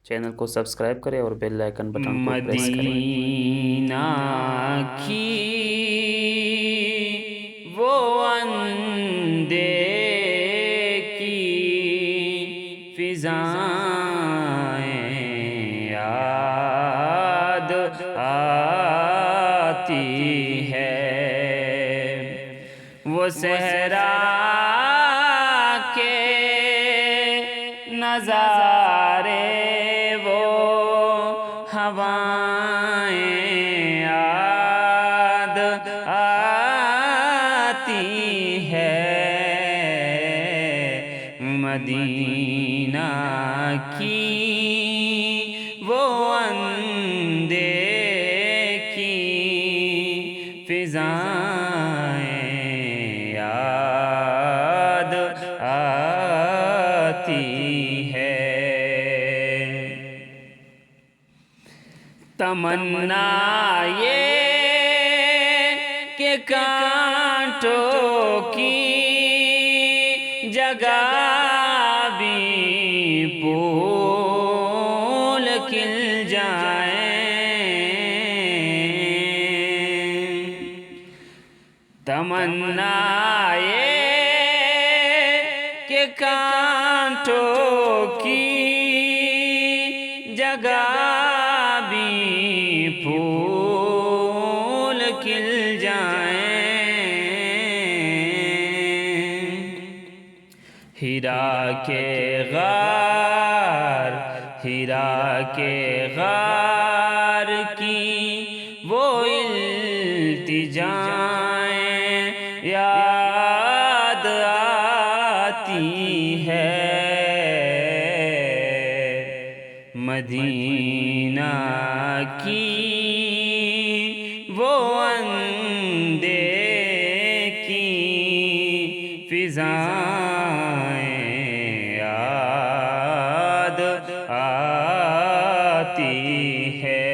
Channel کو subscribe کریں اور بیل آئیکن بٹن کو پریس کریں۔ مدینہ کی وہ اندے کی فضائیں یاد آتی ہے، وہ صحرا کے نظارے، وہ ہوائیں یاد آتی ہے، مدینہ کی وہ اندے کی فضائیں یاد آتی ہے۔ تمنا یہ کہ کانٹوں کی جگہ بھی پھول کھل جائیں، تمنا یہ کہ کانٹوں کی جگہ بھی پھول کھل جائیں، ہیرا کے غار، ہیرا کے غار کی وہ التجائیں یاد آتی ہے، مدینہ کی وہ اندے کی فضائیں یاد آتی ہے۔